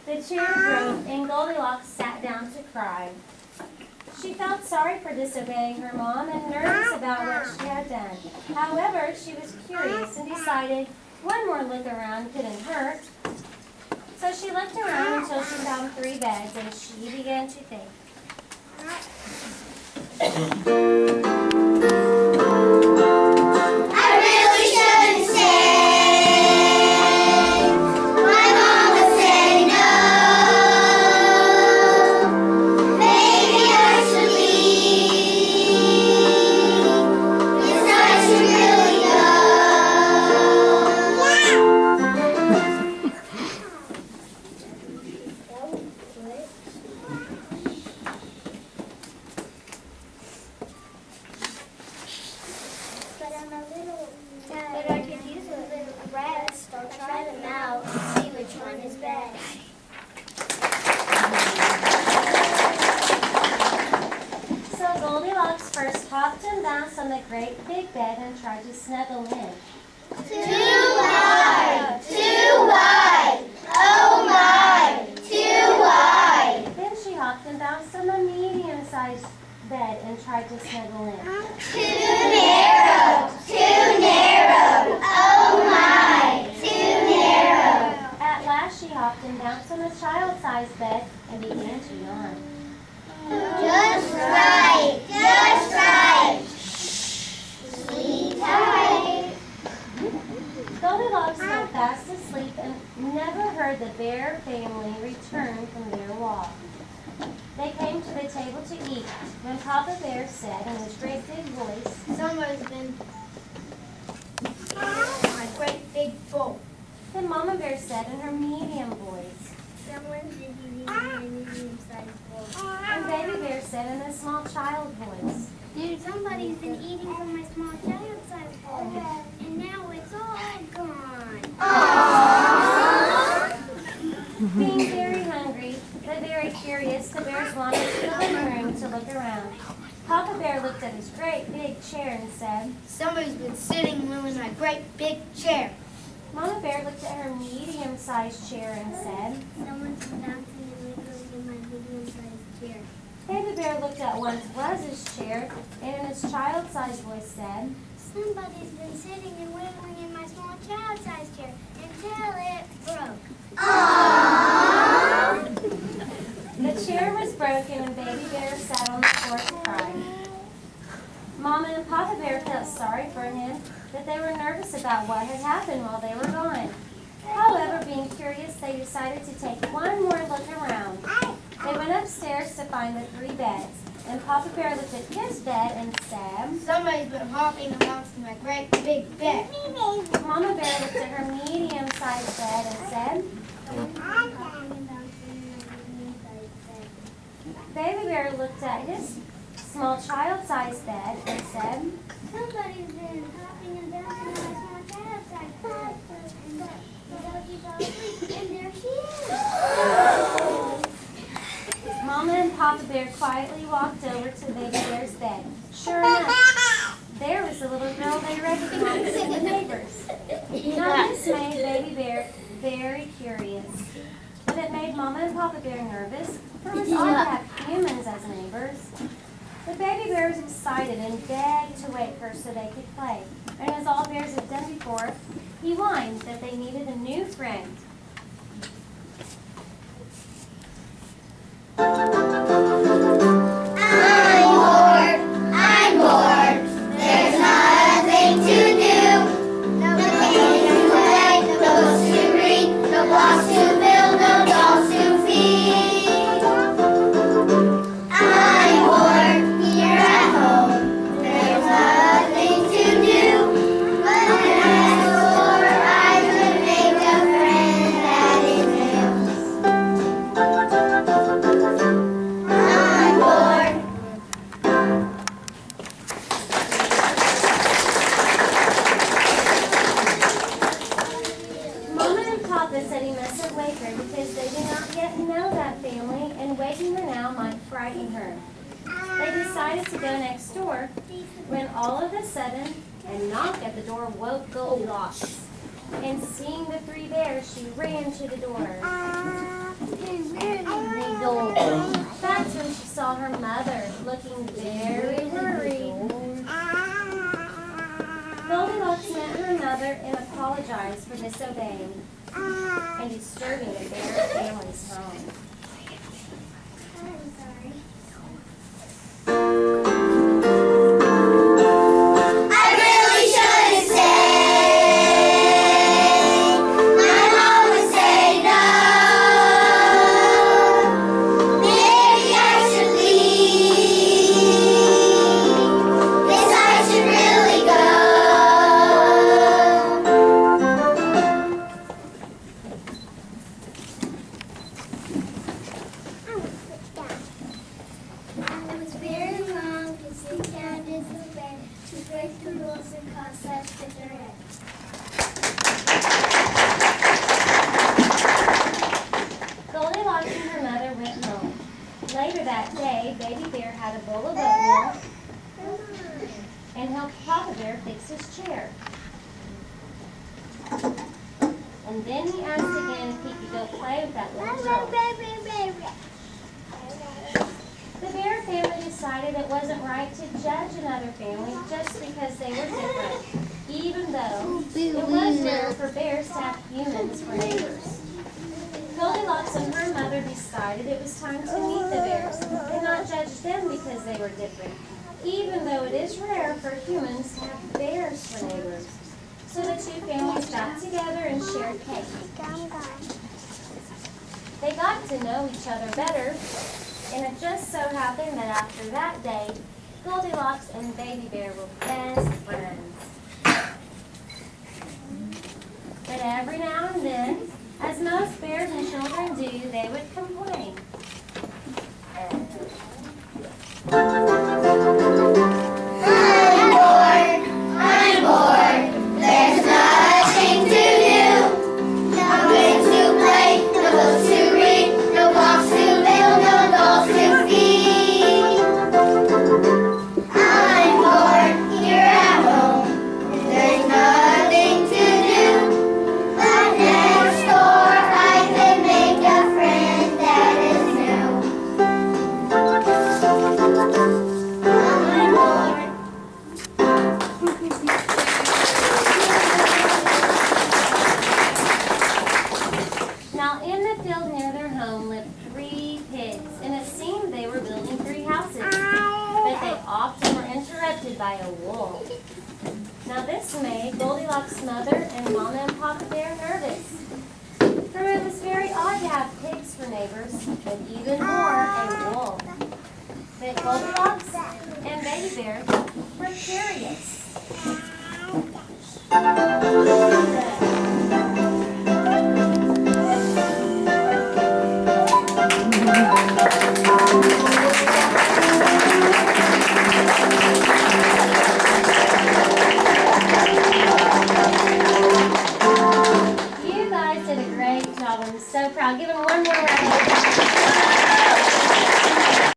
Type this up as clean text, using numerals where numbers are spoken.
The chair broke, and Goldilocks sat down to cry. She felt sorry for disobeying her mom and nervous about what she had done. However, she was curious and decided one more look around couldn't hurt. So she looked around until she found 3 beds, and she began to think. But I could use a little rest. I'll try them out and see which one is best. So Goldilocks first hopped and bounced on the great big bed and tried to snuggle in. Too wide! Too wide! Oh my! Too wide! Then she hopped and bounced on the medium-sized bed and tried to snuggle in. Too narrow! Too narrow! Oh my! Too narrow! At last she hopped and bounced on the child-sized bed and began to yawn. Just right! Just right! Sleep tight! Goldilocks fell fast asleep and never heard the bear family return from their walk. They came to the table to eat when Papa Bear said in his great big voice, Someone's been my great big bowl. then Mama Bear said in her medium voice, Someone's been eating my medium-sized bowl. and Baby Bear said in a small child voice. Somebody's been eating from my small child-sized bowl, and now it's all gone. Being very hungry, but very curious, the bears wandered to the living room to look around. Papa Bear looked at his great big chair and said, Somebody's been sitting in my great big chair. Mama Bear looked at her medium-sized chair and said, Someone's been dancing and wiggling in my medium-sized chair. Baby Bear looked at once was his chair and in his child-sized voice said, Somebody's been sitting and wiggling in my small child-sized chair until it broke. The chair was broken and Baby Bear sat on the floor to cry. Mama and Papa Bear felt sorry for him, but they were nervous about what had happened while they were gone. However, being curious, they decided to take one more look around. They went upstairs to find the 3 beds, and Papa Bear looked at his bed and said, Somebody's been hopping amongst my great big bed. Mama Bear looked at her medium-sized bed and said, Baby Bear looked at his small child-sized bed and said, Somebody's been hopping and bouncing in my small child-sized bed. And there she is. Mama and Papa Bear quietly walked over to Baby Bear's bed. Sure enough, there was the little girl they recognized in the neighbors. Now this made Baby Bear very curious. But it made Mama and Papa Bear nervous, for it was odd to have humans as neighbors. The Baby Bear was excited and begged to wake her so they could play. And as all bears had done before, he whined that they needed a new friend. I'm bored. There's nothing to do. No games to play, no books to read, no blocks to build, no dolls to feed. I'm bored here at home. There's nothing to do. But next door I could make a friend that is new. I'm bored. Mama and Papa said he mustn't wake her because they did not yet know that family, and waking her now might frighten her. They decided to go next door when all of a sudden a knock at the door woke Goldilocks. And seeing the three bears, she ran to the door. That's when she saw her mother, looking very worried. Goldilocks met her mother and apologized for disobeying and disturbing the bear family's home. I'm sorry. I really shouldn't say. My mom would say no. Maybe I should leave. Yes, I should really go. It was very wrong to sit down disobey, to break the rules and cause such disarray. Goldilocks and her mother went home. Later that day, Baby Bear had a bowl of oatmeal and helped Papa Bear fix his chair. And then he asked again if he could go play with that little girl. The bear family decided it wasn't right to judge another family just because they were different, even though it was rare for bears to have humans for neighbors. Goldilocks and her mother decided it was time to meet the bears and not judge them because they were different, even though it is rare for humans to have bears for neighbors. So the two families got together and shared cake. They got to know each other better, and it just so happened that after that day, Goldilocks and Baby Bear were best friends. But every now and then, as most bears and children do, they would complain. I'm bored, there's nothing to do. No games to play, no books to read, no walks to build, no dolls to feed. I'm bored here at home, there's nothing to do. But next door I can make a friend that is new. I'm bored. Now, in the field near their home lived 3 pigs, and it seemed they were building 3 houses, but they often were interrupted by a wolf. Now, this made Goldilocks' mother and Mama and Papa Bear nervous, for it was very odd to have pigs for neighbors, but even more a wolf. But Goldilocks and Baby Bear were curious. You guys did a great job. I'm so proud. Give them a